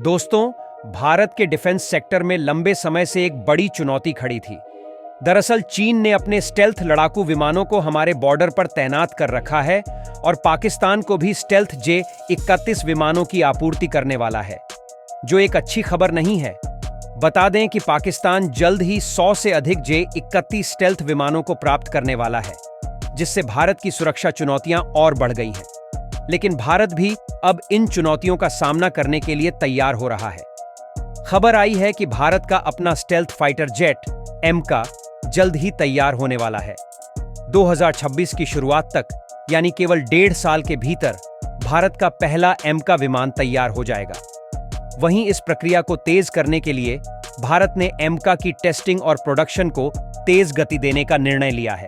दोस्तों, भारत के defence sector में लंबे समय से एक बड़ी चुनौती खड़ी थी। दरअसल चीन ने अपने स्टेल्थ लड़ाकू विमानों को हमारे बॉर्डर पर तैनात कर रखा है और पाकिस्तान को भी स्टेल्थ J-31 विमानों की आपूर्ति करने वाला है, जो एक अच्छी खबर नहीं है। बता दें कि पाकिस्तान जल्द ही 100 से अधिक J-31 स्टेल्थ विमानों को प्राप्त करने वाला है, जिससे भारत की सुरक्षा चुनौतियां और बढ़ गई हैं। लेकिन भारत भी अब इन चुनौतियों का सामना करने के लिए तैयार हो रहा है। खबर आई है कि भारत का अपना स्टेल्थ फाइटर जेट एमका जल्द ही तैयार होने वाला है। 2026 की शुरुआत तक, यानी केवल 1.5 साल के भीतर, भारत का पहला एमका विमान तैयार हो जाएगा। वहीं इस प्रक्रिया को तेज करने के लिए भारत ने एमका की टेस्टिंग और प्रोडक्शन को तेज गति देने का निर्णय लिया है।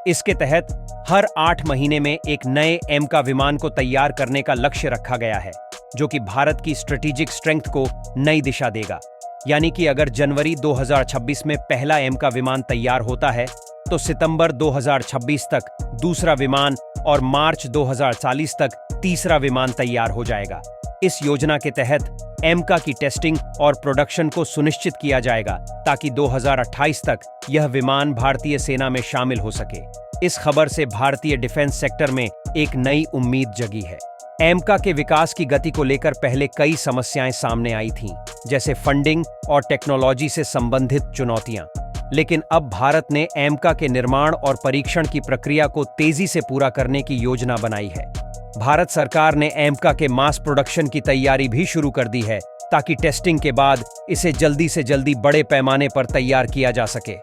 इसके तहत हर 8 महीने में एक नए एमका विमान को तैयार करने का लक्ष्य रखा गया है, जो कि भारत की स्ट्रेटेजिक स्ट्रेंथ को नई दिशा देगा। यानी कि अगर जनवरी 2026 में पहला एमका विमान तैयार होता है, तो सितंबर 2026 तक दूसरा विमान और मार्च 2040 तक तीसरा विमान तैयार हो जाएगा। इस योजना के तहत एमका की टेस्टिंग और प्रोडक्शन को सुनिश्चित किया जाएगा, ताकि 2028 तक यह विमान भारतीय सेना में शामिल हो सके। इस खबर से भारतीय डिफेंस सेक्टर में एक नई उम्मीद जगी है। एमका के विकास की गति को लेकर पहले कई समस्याएं सामने आई थीं, जैसे फंडिंग और टेक्नोलॉजी से संबंधित चुनौतियां। लेकिन अब भारत ने एमका के निर्माण और परीक्षण की प्रक्रिया को तेजी से पूरा करने की योजना बनाई है। भारत सरकार ने एमका के मास प्रोडक्शन की तैयारी भी शुरू कर दी है, ताकि टेस्टिंग के बाद इसे जल्दी से जल्दी बड़े पैमाने पर तैयार किया जा सके।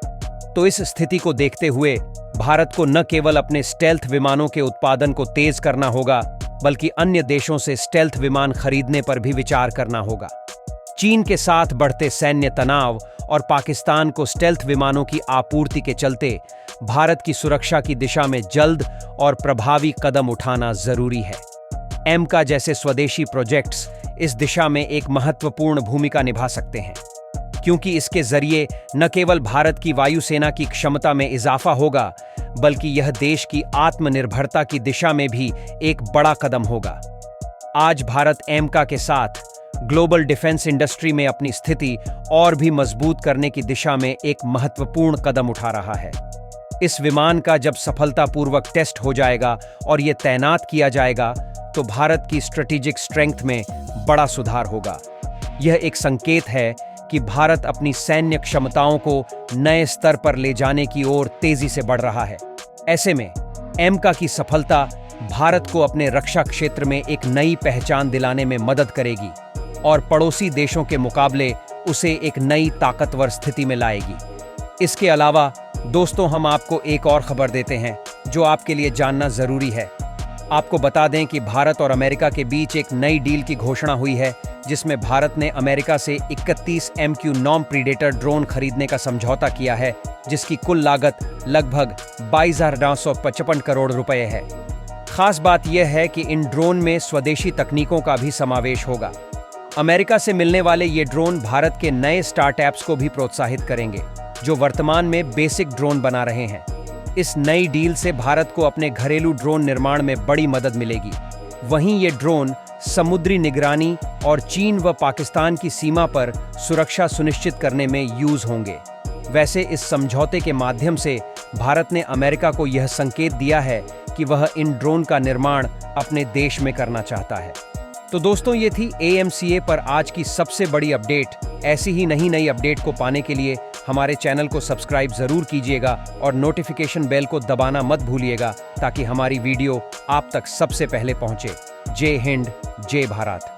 तो इस स्थिति को देखते हुए भारत को न केवल अपने स्टेल्थ विमानों के उत्पादन को तेज करना होगा, बल्कि अन्य देशों से स्टेल्थ विमान खरीदने पर भी विचार करना होगा। चीन के साथ बढ़ते सैन्य तनाव और पाकिस्तान को स्टेल्थ विमानों की आपूर्ति के चलते भारत की सुरक्षा की दिशा में जल्द और प्रभावी कदम उठाना जरूरी है। एमका जैसे स्वदेशी प्रोजेक्ट्स इस दिशा में एक महत्वपूर्ण भूमिका निभा सकते हैं, क्योंकि इसके जरिए न केवल भारत की वायुसेना की क्षमता में इजाफा होगा, बल्कि यह देश की आत्मनिर्भरता की दिशा में भी एक बड़ा कदम होगा। आज भारत एमका के साथ ग्लोबल डिफेंस इंडस्ट्री में अपनी स्थिति और भी मजबूत करने की दिशा में एक महत्वपूर्ण कदम उठा रहा है। इस विमान का जब सफलतापूर्वक टेस्ट हो जाएगा और ये तैनात किया जाएगा, तो भारत की स्ट्रेटेजिक स्ट्रेंथ में बड़ा सुधार होगा। यह एक संकेत है कि भारत अपनी सैन्य क्षमताओं को नए स्तर पर ले जाने की ओर तेजी से बढ़ रहा है। ऐसे में एमका की सफलता भारत को अपने रक्षा क्षेत्र में एक नई पहचान दिलाने में मदद करेगी और पड़ोसी देशों के मुकाबले उसे एक नई ताकतवर स्थिति में लाएगी। इसके अलावा दोस्तों, हम आपको एक और खबर देते हैं जो आपके लिए जानना जरूरी है। आपको बता दें कि भारत और अमेरिका के बीच एक नई डील की घोषणा हुई है, जिसमें भारत ने अमेरिका से 31 MQ-9 प्रीडेटर ड्रोन खरीदने का समझौता किया है, जिसकी कुल लागत लगभग 22,955 करोड़ रुपए है। खास बात यह है कि इन ड्रोन में स्वदेशी तकनीकों का भी समावेश होगा। अमेरिका से मिलने वाले ये ड्रोन भारत के नए स्टार्टअप्स को भी प्रोत्साहित करेंगे, जो वर्तमान में बेसिक ड्रोन बना रहे हैं। इस नई डील से भारत को अपने घरेलू ड्रोन निर्माण में बड़ी मदद मिलेगी। वहीं ये ड्रोन समुद्री निगरानी और चीन व पाकिस्तान की सीमा पर सुरक्षा सुनिश्चित करने में यूज होंगे। वैसे इस समझौते के माध्यम से भारत ने अमेरिका को यह संकेत दिया है कि वह इन ड्रोन का निर्माण अपने देश में करना चाहता है। तो दोस्तों, ये थी AMCA पर आज की सबसे बड़ी अपडेट। ऐसी ही नई अपडेट को पाने के लिए हमारे चैनल को सब्सक्राइब जरूर कीजिएगा और नोटिफिकेशन बेल को दबाना मत भूलिएगा, ताकि हमारी वीडियो आप तक सबसे पहले पहुंचे। जय हिंद, जय भारत।